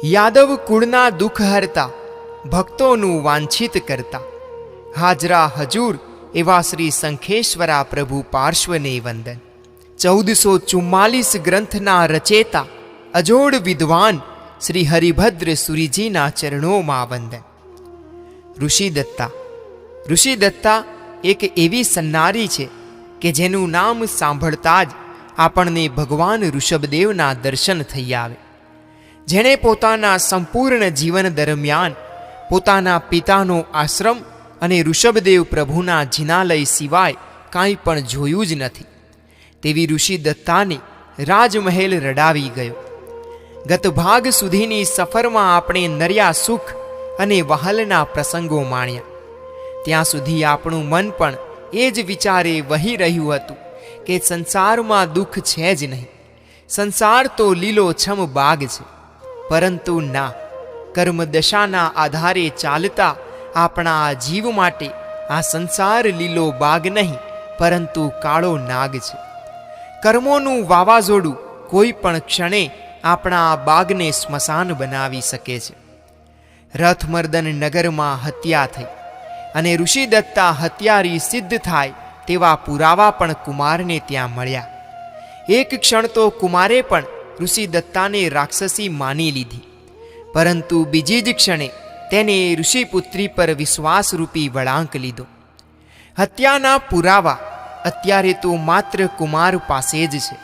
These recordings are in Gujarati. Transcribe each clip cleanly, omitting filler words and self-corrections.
યાદવ કુળના દુઃખ હરતા, ભક્તોનું વાંછિત કરતા, હાજરા હજૂર એવા શ્રી શંખેશ્વરા પ્રભુ પાર્શ્વને વંદન. 1444 ગ્રંથના રચેતા અજોડ વિદ્વાન શ્રી હરિભદ્ર સુરીજીના ચરણોમાં વંદન. ઋષિદત્તા. ઋષિદત્તા એક એવી સન્નારી છે કે જેનું નામ સાંભળતા જ આપણને ભગવાન ઋષભદેવના દર્શન થઈ આવે. જેણે પોતાના સંપૂર્ણ જીવન દરમિયાન પોતાના પિતાનો આશ્રમ અને ઋષભદેવ પ્રભુના જિનાલય સિવાય કાંઈ પણ જોયું જ નથી, તેવી ઋષિદત્તાને રાજમહેલ રડાવી ગયો. ગત ભાગ સુધીની સફરમાં આપણે નર્યા સુખ અને વહાલના પ્રસંગો માણ્યા. ત્યાં સુધી આપણું મન પણ એ જ વિચારે વહી રહ્યું હતું કે સંસારમાં દુઃખ છે જ નહીં, સંસાર તો લીલોછમ બાગ છે. પરંતુ ના, કર્મદશાના આધારે ચાલતા આપણા આ જીવ માટે આ સંસાર લીલો બાગ નહીં પરંતુ કાળો નાગ છે. કર્મોનું વાવાઝોડું કોઈ પણ ક્ષણે આપણા આ બાગને સ્મશાન બનાવી શકે છે. રથમર્દન નગરમાં હત્યા થઈ અને ઋષિદત્તા હત્યારી સિદ્ધ થાય તેવા પુરાવા પણ કુમારને ત્યાં મળ્યા. એક ક્ષણ તો કુમારે પણ ઋષિદત્તાને રાક્ષસી માની લીધી, પરંતુ બીજી જ ક્ષણે તેને ઋષિપુત્રી પર વિશ્વાસરૂપી વળાંક લીધો. હત્યાના પુરાવા અત્યારે તો માત્ર કુમાર પાસે જ છે.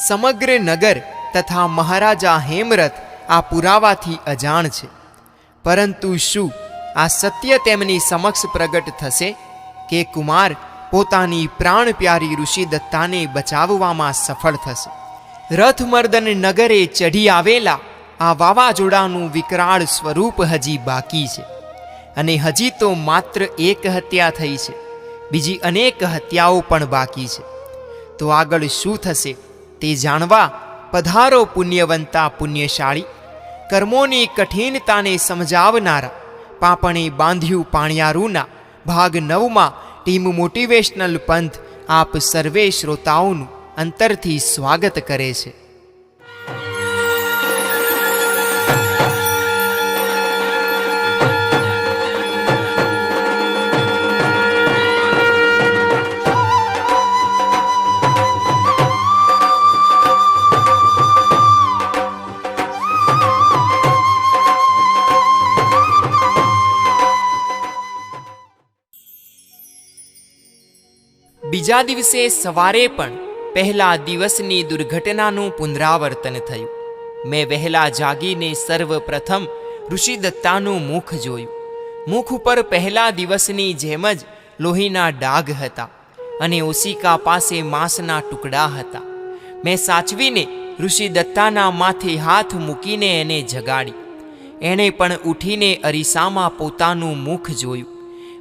સમગ્ર નગર તથા મહારાજા હેમરથ આ પુરાવાથી અજાણ છે. પરંતુ શું આ સત્ય તેમની સમક્ષ પ્રગટ થશે કે કુમાર પોતાની પ્રાણ પ્યારી ઋષિદત્તાને બચાવવામાં સફળ થશે? રથમર્દન નગરે ચઢી આવેલા આ વાવાઝોડાનું વિકરાળ સ્વરૂપ હજી બાકી છે, અને હજી તો માત્ર એક હત્યા થઈ છે, બીજી અનેક હત્યાઓ પણ બાકી છે. તો આગળ શું થશે તે જાણવા પધારો પુણ્યવંતા પુણ્યશાળી. કર્મોની કઠિનતાને સમજાવનારા પાપણે બાંધ્યું પાણિયારુના ભાગ 9માં ટીમ મોટિવેશનલ પંથ આપ સર્વે શ્રોતાઓનું અંતરથી સ્વાગત કરે છે. બીજા દિવસે સવારે પણ પહેલા દિવસની દુર્ઘટનાનું પુનરાવર્તન થયું. મેં વહેલા જાગીને સર્વપ્રથમ ઋષિદત્તાનું મુખ જોયું. મુખ ઉપર પહેલા દિવસની જેમ જ લોહીના ડાઘ હતા અને ઓશિકા પાસે માંસના ટુકડા હતા. મેં સાચવીને ઋષિદત્તાના માથે હાથ મૂકીને એને જગાડી. એણે પણ ઉઠીને અરીસામાં પોતાનું મુખ જોયું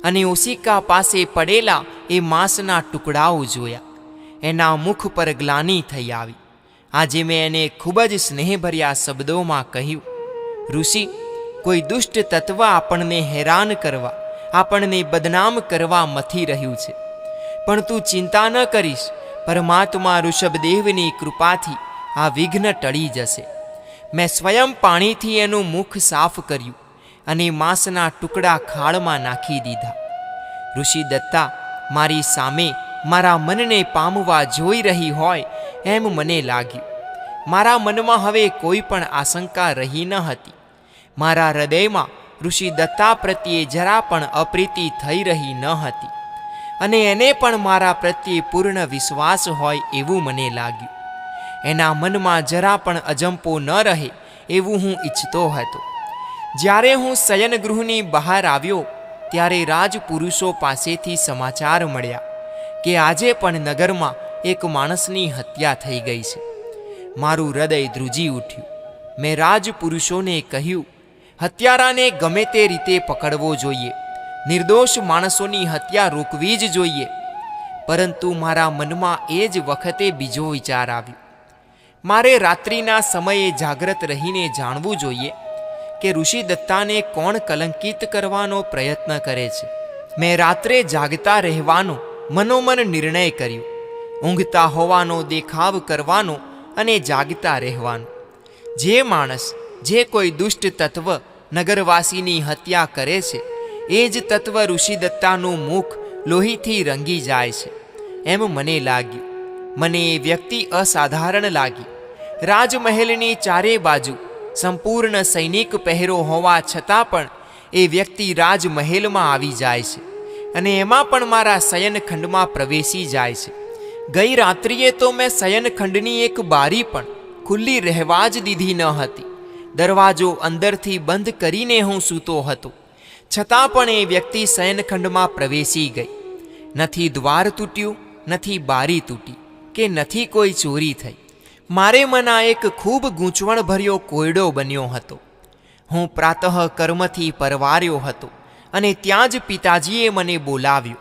અને ઓશિકા પાસે પડેલા એ માંસના ટુકડાઓ જોયા. એના મુખ પર ગ્લાનિ થઈ આવી. આજે મેં એને ખૂબ જ સ્નેહભર્યા શબ્દોમાં કહ્યું, ઋષિ, કોઈ દુષ્ટ તત્વ આપણને હેરાન કરવા, આપણને બદનામ કરવા મથી રહ્યું છે. પણ તું ચિંતા ન કરીશ, પરમાત્મા ઋષભદેવની કૃપાથી આ વિઘ્ન ટળી જશે. મેં સ્વયં પાણીથી એનું મુખ સાફ કર્યું અને માંસના ટુકડા ખાળમાં નાખી દીધા. ઋષિદત્તા મારી સામે મારા મનને પામવા જોઈ રહી હોય એમ મને લાગ્યું. મારા મનમાં હવે કોઈ પણ આશંકા રહી ન હતી. મારા હૃદયમાં ઋષિદત્તા પ્રત્યે જરા પણ અપ્રીતિ થઈ રહી ન હતી અને એને પણ મારા પ્રત્યે પૂર્ણ વિશ્વાસ હોય એવું મને લાગ્યું. એના મનમાં જરા પણ અજંપો ન રહે એવું હું ઈચ્છતો હતો. જ્યારે હું શયનગૃહની બહાર આવ્યો ત્યારે રાજપુરુષો પાસેથી સમાચાર મળ્યા કે આજે પણ નગરમાં એક માણસની હત્યા થઈ ગઈ છે. મારું હૃદય ધ્રુજી ઉઠ્યું. મેં રાજપુરુષોને કહ્યું, હત્યારાને ગમે તે રીતે પકડવો જોઈએ, નિર્દોષ માણસોની હત્યા રોકવી જ જોઈએ. પરંતુ મારા મનમાં એ જ વખતે બીજો વિચાર આવ્યો. મારે રાત્રિના સમયે જાગ્રત રહીને જાણવું જોઈએ કે ઋષિદત્તાને કોણ કલંકિત કરવાનો પ્રયત્ન કરે છે. મેં રાત્રે જાગતા રહેવાનો મનોમન નિર્ણય કર્યો. ઊંઘતા હોવાનો દેખાવ કરવાનો અને જાગતા રહેવાનો. જે માણસ જે કોઈ દુષ્ટ તત્વ નગરવાસીની હત્યા કરે છે એ જ તત્વ ઋષિદત્તાનું મુખ લોહીથી રંગી જાય છે એમ મને લાગ્યું. મને એ વ્યક્તિ અસાધારણ લાગી. રાજમહેલની ચારે બાજુ સંપૂર્ણ સૈનિક પહેરો હોવા છતાં પણ એ વ્યક્તિ રાજમહેલમાં આવી જાય છે અને એમાં પણ મારા શયનખંડમાં પ્રવેશી જાય છે. ગઈ રાત્રિએ તો મેં શયનખંડની એક બારી પણ ખુલ્લી રહેવા જ દીધી ન હતી. દરવાજો અંદરથી બંધ કરીને હું સૂતો હતો, છતાં પણ એ વ્યક્તિ શયનખંડમાં પ્રવેશી ગઈ. નથી દ્વાર તૂટ્યું, નથી બારી તૂટી, કે નથી કોઈ ચોરી થઈ. મારે મના એક ખૂબ ગૂંચવણભર્યો કોયડો બન્યો હતો. હું પ્રાતઃ કર્મથી પરવાર્યો હતો અને ત્યાં જ પિતાજીએ મને બોલાવ્યો.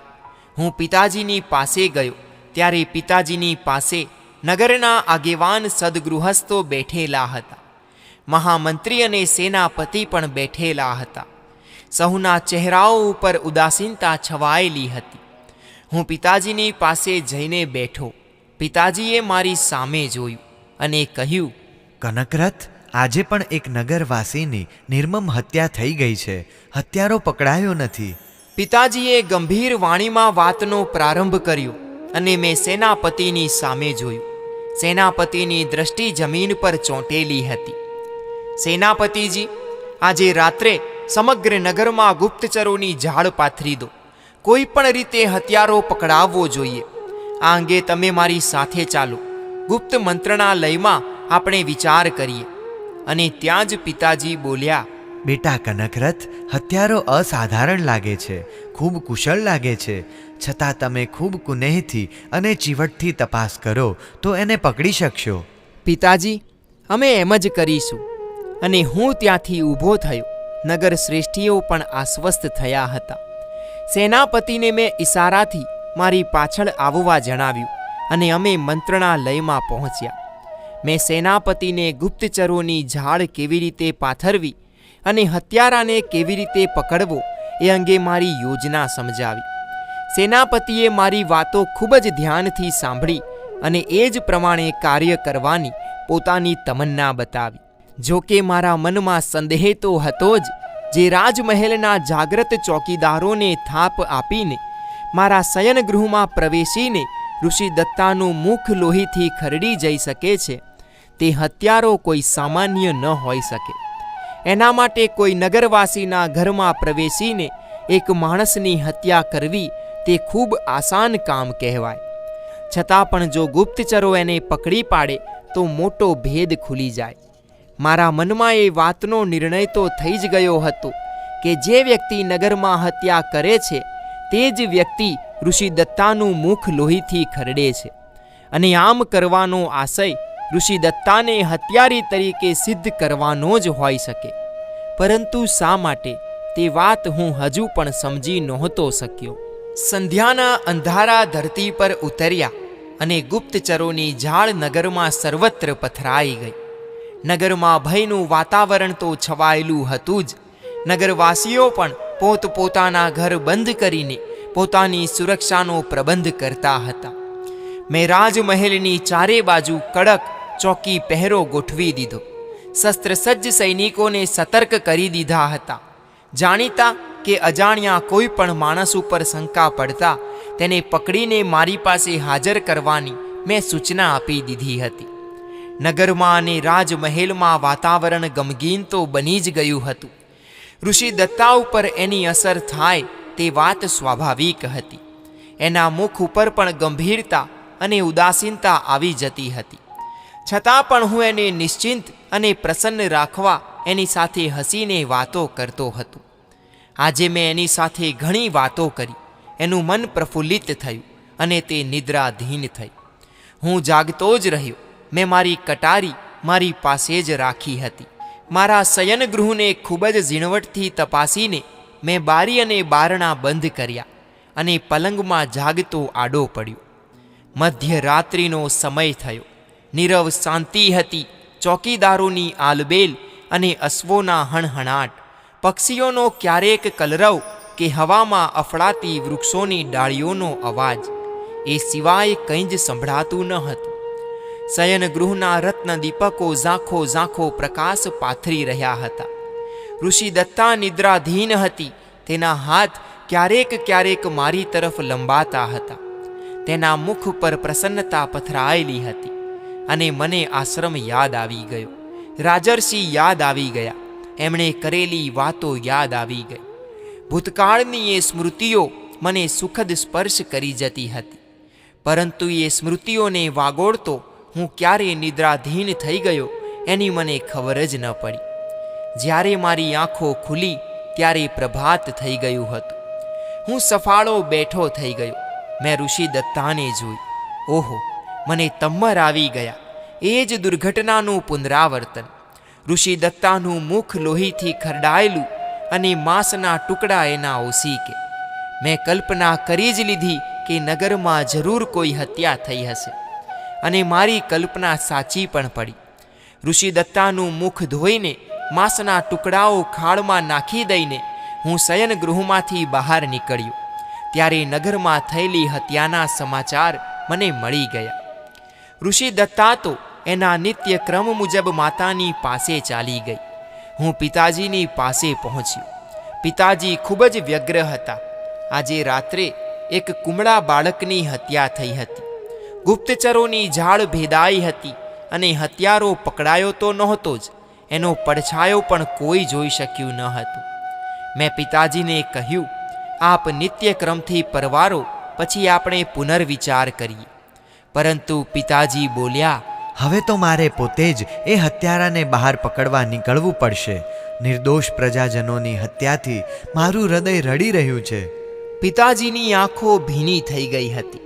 હું પિતાજીની પાસે ગયો ત્યારે પિતાજીની પાસે નગરના આગેવાન સદગૃહસ્થો બેઠેલા હતા. મહામંત્રી અને સેનાપતિ પણ બેઠેલા હતા. સહુના ચહેરાઓ ઉપર ઉદાસીનતા છવાયેલી હતી. હું પિતાજીની પાસે જઈને બેઠો. પિતાજીએ મારી સામે જોયું અને કહ્યું, કનકરથ, આજે પણ એક નગરવાસીની નિર્મમ હત્યા થઈ ગઈ છે. હત્યારો પકડાયો નથી. પિતાજીએ ગંભીર વાણીમાં વાતનો પ્રારંભ કર્યો અને મેં સેનાપતિની સામે જોયું. સેનાપતિની દ્રષ્ટિ જમીન પર ચોંટેલી હતી. સેનાપતિજી, આજે રાત્રે સમગ્ર નગરમાં ગુપ્તચરોની ઝાડ પાથરી દો. કોઈ પણ રીતે હત્યારો પકડાવવો જોઈએ. આ અંગે તમે મારી સાથે ચાલો. ગુપ્ત મંત્રણાલયમાં આપણે વિચાર કરીએ. અને ત્યાં જ પિતાજી બોલ્યા, બેટા કનકરથ, હત્યારો અસાધારણ લાગે છે, ખૂબ કુશળ લાગે છે. છતાં તમે ખૂબ કુનેહથી અને ચીવટથી તપાસ કરો તો એને પકડી શકશો. પિતાજી, અમે એમ જ કરીશું. અને હું ત્યાંથી ઊભો થયો. નગર શ્રેષ્ઠીઓ પણ આશ્વસ્ત થયા હતા. સેનાપતિને મેં ઈશારાથી મારી પાછળ આવવા જણાવ્યું અને અમે મંત્રણાલયમાં પહોંચ્યા. મેં સેનાપતિને ગુપ્તચરોની ઝાડ કેવી રીતે પાથરવી અને હત્યારાને કેવી રીતે પકડવો એ અંગે મારી યોજના સમજાવી. સેનાપતિએ મારી વાતો ખૂબ જ ધ્યાનથી સાંભળી અને એ જ પ્રમાણે કાર્ય કરવાની પોતાની તમન્ના બતાવી. જો કે મારા મનમાં સંદેહ તો હતો જ. જે રાજમહેલના જાગ્રત ચોકીદારોને થાપ આપીને મારા શયનગૃહમાં પ્રવેશીને ઋષિદત્તાનું મુખ લોહીથી ખરડી જઈ શકે છે, તે હત્યારો કોઈ સામાન્ય ન હોઈ શકે. એના માટે કોઈ નગરવાસીના ઘરમાં પ્રવેશીને એક માણસની હત્યા કરવી તે ખૂબ આસાન કામ કહેવાય. છતાં પણ જો ગુપ્તચરો એને પકડી પાડે તો મોટો ભેદ ખુલી જાય. મારા મનમાં એ વાતનો નિર્ણય તો થઈ જ ગયો હતો કે જે વ્યક્તિ નગરમાં હત્યા કરે છે તે જ વ્યક્તિ ઋષિદત્તાનું મુખ લોહીથી ખરડે છે. અને આમ કરવાનો આશય ઋષિદત્તાને હત્યારી તરીકે સિદ્ધ કરવાનો જ હોઈ શકે. પરંતુ શા માટે તે વાત હું હજુ પણ સમજી નહોતો શક્યો. સંધ્યાના અંધારા ધરતી પર ઉતર્યા અને ગુપ્તચરોની ઝાડ નગરમાં સર્વત્ર પથરાઈ ગઈ. નગરમાં ભયનું વાતાવરણ તો છવાયેલું હતું જ. નગરવાસીઓ પણ પોતપોતાના ઘર બંધ કરીને પોતાની સુરક્ષાનો પ્રબંધ કરતા હતા. મેં રાજમહેલની ચારે બાજુ કડક ચોકી પહેરો ગોઠવી દીધો. શસ્ત્રસજ્જ સૈનિકોને સતર્ક કરી દીધા હતા. જાણીતા કે અજાણ્યા કોઈ પણ માણસ ઉપર શંકા પડતા તેને પકડીને મારી પાસે હાજર કરવાની મેં સૂચના આપી દીધી હતી. નગરમાં અને રાજમહેલમાં વાતાવરણ ગમગીન તો બની જ ગયું હતું. ઋષિદત્તા ઉપર એની અસર થાય તે વાત સ્વાભાવિક હતી. એના મુખ ઉપર પણ ગંભીરતા અને ઉદાસીનતા આવી જતી હતી. છતાં પણ હું એને નિશ્ચિંત અને પ્રસન્ન રાખવા એની સાથે હસીને વાતો કરતો હતો. આજે મેં એની સાથે ઘણી વાતો કરી. એનું મન પ્રફુલ્લિત થયું અને તે નિદ્રાધીન થઈ. હું જાગતો જ રહ્યો. મેં મારી કટારી મારી પાસે જ રાખી હતી. મારા શયનગૃહને ખૂબ જ ઝીણવટથી તપાસીને મેં બારી અને બારણા બંધ કર્યા અને પલંગમાં જાગતો આડો પડ્યો. મધ્યરાત્રિનો સમય થયો. નીરવ શાંતિ હતી. ચોકીદારોની આલબેલ અને અશ્વોના હણહણાટ, પક્ષીઓનો ક્યારેક કલરવ કે હવામાં અફળાતી વૃક્ષોની ડાળીઓનો અવાજ, એ સિવાય કંઈ જ સંભળાતું ન હતું. શયન ગૃહના રત્ન દીપકો ઝાંખો ઝાંખો પ્રકાશ પાથરી રહ્યા હતા. ઋષિ દત્તા નિદ્રાધીન હતી. તેના હાથ ક્યારેક ક્યારેક મારી તરફ લંબાતા હતા. તેના મુખ પર પ્રસન્નતા પથરાયેલી હતી અને મને આશ્રમ યાદ આવી ગયો. રાજર્ષિ યાદ આવી ગયા. એમણે કરેલી વાતો યાદ આવી ગઈ. ભૂતકાળની એ સ્મૃતિઓ મને સુખદ સ્પર્શ કરી જતી હતી, પરંતુ એ સ્મૃતિઓને વાગોળતો હું ક્યારે નિદ્રાધીન થઈ ગયો એની મને ખબર જ ન પડી. જ્યારે મારી આંખો ખુલી ત્યારે પ્રભાત થઈ ગયું હતું. હું સફાળો બેઠો થઈ ગયો. મેં ઋષિ દત્તાને જોઈ. ઓહો, મને તમ્મર આવી ગયા. એ જ દુર્ઘટનાનું પુનરાવર્તન. ઋષિ દત્તાનું મુખ લોહીથી ખરડાયેલું અને માંસના ટુકડા એના ઓસીકે. મેં કલ્પના કરી જ લીધી કે નગરમાં જરૂર કોઈ હત્યા થઈ હશે, અને મારી કલ્પના સાચી પણ પડી. ઋષિ દત્તાનું મુખ ધોઈને માંસના ટુકડાઓ ખાડમાં નાખી દઈને હું શયન ગૃહમાંથી બહાર નીકળ્યો. ત્યારે નગરમાં થયેલી હત્યાના સમાચાર મને મળી ગયા. ઋષિ દત્તા તો એના નિત્ય ક્રમ મુજબ માતાની પાસે ચાલી ગઈ. હું પિતાજીની પાસે પહોંચ્યો. પિતાજી ખૂબ જ વ્યગ્ર હતા. આજે રાત્રે એક કુમળા બાળકની હત્યા થઈ હતી. ગુપ્તચરોની ઝાડ ભેદાઈ હતી અને હત્યારો પકડાયો તો નહોતો જ, એનો પડછાયો પણ કોઈ જોઈ શક્યું ન હતું. મેં પિતાજીને કહ્યું, આપ નિત્યક્રમથી પરવારો, પછી આપણે પુનર્વિચાર કરીએ. પરંતુ પિતાજી બોલ્યા, હવે તો મારે પોતે જ એ હત્યારાને બહાર પકડવા નીકળવું પડશે. નિર્દોષ પ્રજાજનોની હત્યાથી મારું હૃદય રડી રહ્યું છે. પિતાજીની આંખો ભીની થઈ ગઈ હતી.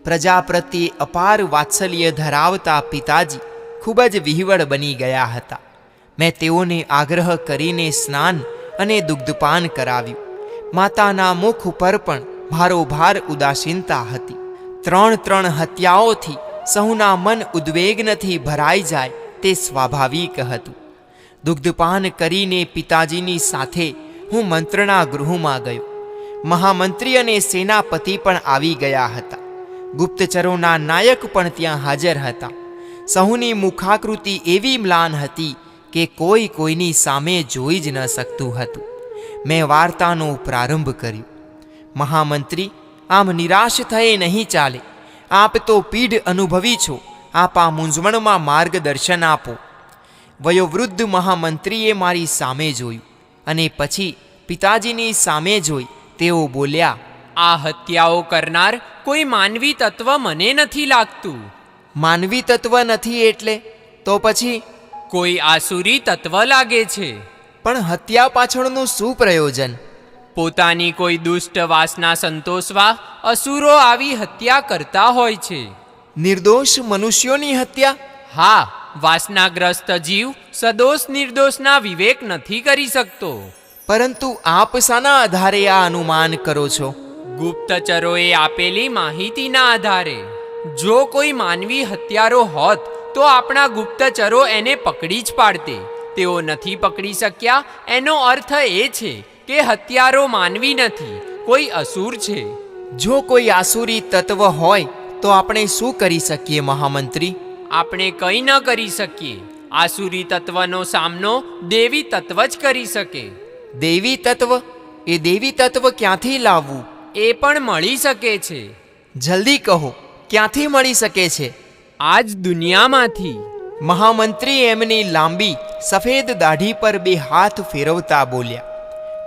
પ્રજા પ્રત્યે અપાર વાત્સલ્ય ધરાવતા પિતાજી ખૂબ જ વિહવળ બની ગયા હતા. મેં તેઓને આગ્રહ કરીને સ્નાન અને દુગ્ધપાન કરાવ્યું. માતાના મુખ ઉપર પણ ભારોભાર ઉદાસીનતા હતી. 3 હત્યાઓથી સહુના મન ઉદ્વેગનથી ભરાઈ જાય તે સ્વાભાવિક હતું. દુગ્ધપાન કરીને પિતાજીની સાથે હું મંત્રણા ગૃહમાં ગયો. મહામંત્રી અને સેનાપતિ પણ આવી ગયા હતા. ગુપ્તચરોના નાયક પણ ત્યાં હાજર હતા. સહુની મુખાકૃતિ એવી મ્લાન હતી કે કોઈ કોઈની સામે જોઈ જ ન શકતું હતું. મેં વાર્તાનો પ્રારંભ કર્યો. મહામંત્રી, આમ નિરાશ થયે નહીં ચાલે. આપ તો પીઢ અનુભવી છો. આપ આ મૂંઝવણમાં માર્ગદર્શન આપો. વયોવૃદ્ધ મહામંત્રીએ મારી સામે જોયું અને પછી પિતાજીની સામે જોઈ તેઓ બોલ્યા, આ હત્યાઓ કરનાર કોઈ માનવી તત્વ મને નથી લાગતું. માનવી તત્વ નથી એટલે? તો પછી? કોઈ આસુરી તત્વ લાગે છે. પણ હત્યા પાછળનું શું પ્રયોજન? પોતાની કોઈ દુષ્ટ વાસના સંતોષવા અસુરો આવી હત્યા કરતા હોય છે. નિર્દોષ મનુષ્યોની હત્યા? હા, વાસનાગ્રસ્ત જીવ સદોષ નિર્દોષના વિવેક નથી કરી શકતો. પરંતુ આપ શાના આધારે આ અનુમાન કરો છો? ગુપ્તચરોએ આપેલી માહિતીના આધારે. જો કોઈ માનવી હત્યારો હોત તો આપણા ગુપ્તચરો એને પકડી જ પાડતે. તેઓ નથી પકડી શક્યા એનો અર્થ એ છે કે હત્યારો માનવી નથી, કોઈ અસુર છે. જો કોઈ આસુરી તત્વ હોય તો આપણે શું કરી શકીએ મહામંત્રી? આપણે કંઈ ન કરી શકીએ. આસુરી તત્વનો સામનો દેવી તત્વ જ કરી શકે. દેવી તત્વ? એ દેવી તત્વ ક્યાંથી લાવવું? એ પણ મળી શકે છે. જલ્દી કહો, ક્યાંથી મળી શકે છે? આ જ દુનિયામાંથી. મહામંત્રી એમની લાંબી સફેદ દાઢી પર 2 હાથ ફેરવતા બોલ્યા.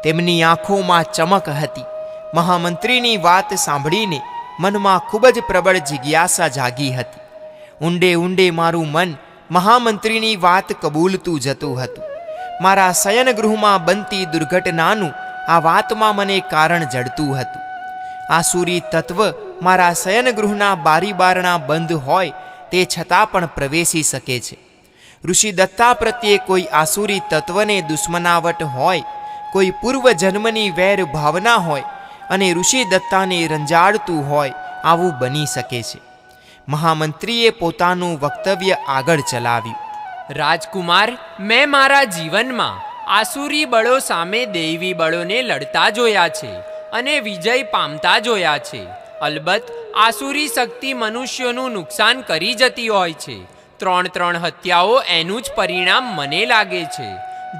તેમની આંખોમાં ચમક હતી. મહામંત્રીની વાત સાંભળીને મનમાં ખૂબ જ પ્રબળ જિજ્ઞાસા જાગી હતી. ઊંડે ઊંડે મારું મન મહામંત્રીની વાત કબૂલતું જતું હતું. મારા શયનગૃહમાં બનતી દુર્ઘટનાનું આ વાતમાં મને કારણ જડતું હતું. આસુરી તત્વ મારા શયનગૃહના બારી બારણા બંધ હોય તે છતાં પણ પ્રવેશી શકે છે. ઋષિ દત્તા પ્રત્યે કોઈ આસુરી તત્વને દુશ્મનાવટ હોય, કોઈ પૂર્વજન્મની વેર ભાવના હોય અને ઋષિ દત્તાને રંજાડતું હોય, આવું બની શકે છે. મહામંત્રીએ પોતાનું વક્તવ્ય આગળ ચલાવ્યું. રાજકુમાર, મેં મારા જીવનમાં આસુરી બળો સામે દૈવી બળોને લડતા જોયા છે અને વિજય પામતા જોયા છે. અલબત્ત આસુરી શક્તિ મનુષ્યોનું નુકસાન કરી જતી હોય છે, 3 હત્યાઓ એનું જ પરિણામ મને લાગે છે.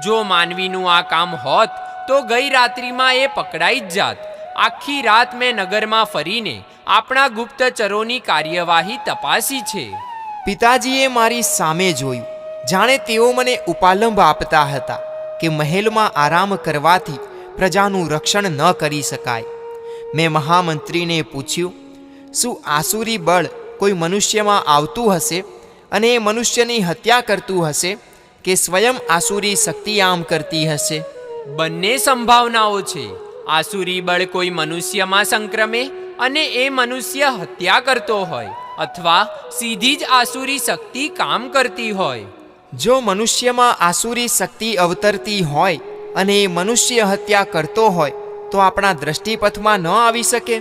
જો માનવીનું આ કામ હોત તો ગઈ રાત્રિમાં એ પકડાઈ જ જાત. આખી રાત મેં નગરમાં ફરીને આપણા ગુપ્તચરોની કાર્યવાહી તપાસી છે. પિતાજીએ મારી સામે જોયું, જાણે તેઓ મને ઉપાલંબ આપતા હતા કે મહેલમાં આરામ કરવાથી પ્રજાનું રક્ષણ ન કરી શકાય. મેં મહામંત્રીને પૂછ્યું, શું આસુરી બળ કોઈ મનુષ્યમાં આવતું હશે અને એ મનુષ્યની હત્યા કરતું હશે કે સ્વયં આસુરી શક્તિ આમ કરતી હશે? બંને સંભાવનાઓ છે. આસુરી બળ કોઈ મનુષ્યમાં સંક્રમે અને એ મનુષ્ય હત્યા કરતો હોય, અથવા સીધી જ આસુરી શક્તિ કામ કરતી હોય. જો મનુષ્યમાં આસુરી શક્તિ અવતરતી હોય અને એ મનુષ્ય હત્યા કરતો હોય તો આપણા દ્રષ્ટિપથમાં ન આવી શકે?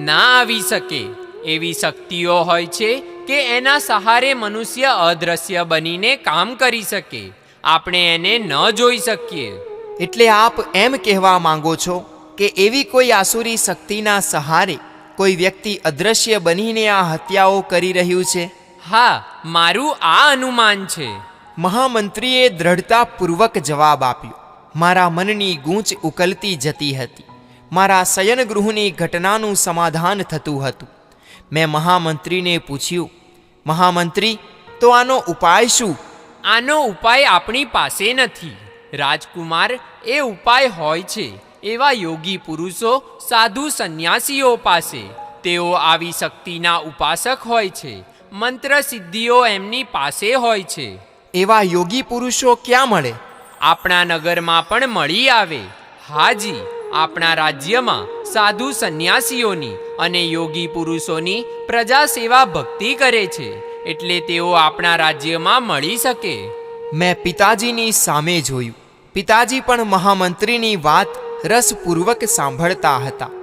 ના આવી શકે. એવી શક્તિઓ હોય છે કે એના સહારે મનુષ્ય અદ્રશ્ય બનીને કામ કરી શકે. આપણે એને ન જોઈ શકીએ. એટલે આપ એમ કહેવા માંગો છો કે એવી કોઈ આસુરી શક્તિના સહારે કોઈ વ્યક્તિ અદૃશ્ય બનીને આ હત્યાઓ કરી રહ્યું છે? હા, મારું આ અનુમાન છે. મહામંત્રીએ દ્રઢતાપૂર્વક જવાબ આપ્યો. મારા મનની ગૂંચ ઉકલતી જતી હતી. મારા શયનગૃહની ઘટનાનું સમાધાન થતું હતું. મેં મહામંત્રીને પૂછ્યું, મહામંત્રી, તો આનો ઉપાય શું? આનો ઉપાય આપણી પાસે નથી. રાજકુમાર, એ ઉપાય હોય છે એવા યોગી પુરુષો, સાધુ સંન્યાસીઓ પાસે. તેઓ આવી શક્તિના ઉપાસક હોય છે. મંત્ર સિદ્ધિઓ એમની પાસે હોય છે. એવા યોગી પુરુષો ક્યાં મળે? આપણા નગરમાં પણ મળી આવે. હાજી, આપણા રાજ્યમાં સાધુ સંન્યાસીઓની અને યોગી પુરુષોની પ્રજા સેવા ભક્તિ કરે છે, એટલે તેઓ આપણા રાજ્યમાં મળી શકે. મેં પિતાજીની સામે જોયું. પિતાજી પણ મહામંત્રીની વાત રસપૂર્વક સાંભળતા હતા.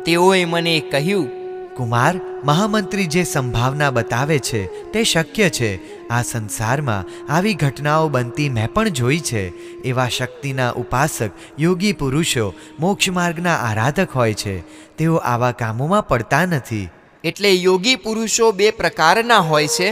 તેઓએ મને કહ્યું, કુમાર, મહામંત્રી જે સંભાવના બતાવે છે તે શક્ય છે. આ સંસારમાં આવી ઘટનાઓ બનતી મેં પણ જોઈ છે. એવા શક્તિના ઉપાસક યોગી પુરુષો મોક્ષ માર્ગના આરાધક હોય છે. તેઓ આવા કામોમાં પડતા નથી. એટલે યોગી પુરુષો બે પ્રકારના હોય છે?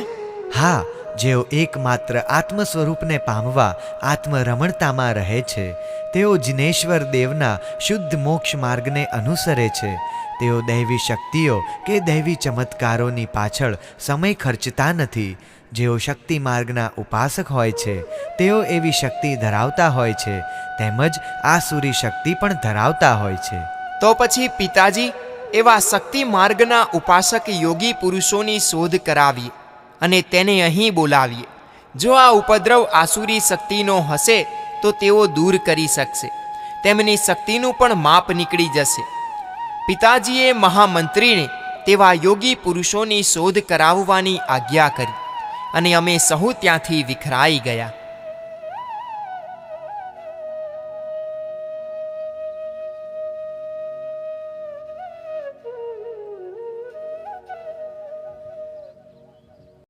હા, જેઓ એકમાત્ર આત્મ સ્વરૂપને પામવા આત્મરમણતામાં રહે છે. તેઓ જિનેશ્વર દેવના શુદ્ધ મોક્ષ માર્ગને અનુસરે છે. તેઓ દૈવી શક્તિઓ કે દૈવી ચમત્કારોની પાછળ સમય ખર્ચતા નથી. જેઓ શક્તિ માર્ગના ઉપાસક હોય છે તેઓ એવી શક્તિ ધરાવતા હોય છે, તેમજ આસુરી શક્તિ પણ ધરાવતા હોય છે. તો પછી પિતાજી, એવા શક્તિ માર્ગના ઉપાસક યોગી પુરુષોની શોધ કરાવીએ અને તેને અહીં બોલાવીએ. જો આ ઉપદ્રવ આસુરી શક્તિનો હશે તો તેઓ દૂર કરી શકશે. તેમની શક્તિનું પણ માપ નીકળી જશે. પિતાજીએ મહામંત્રીને તેવા યોગી પુરુષોની શોધ કરાવવાની આજ્ઞા કરી અને અમે સહુ ત્યાંથી વિખરાઈ ગયા.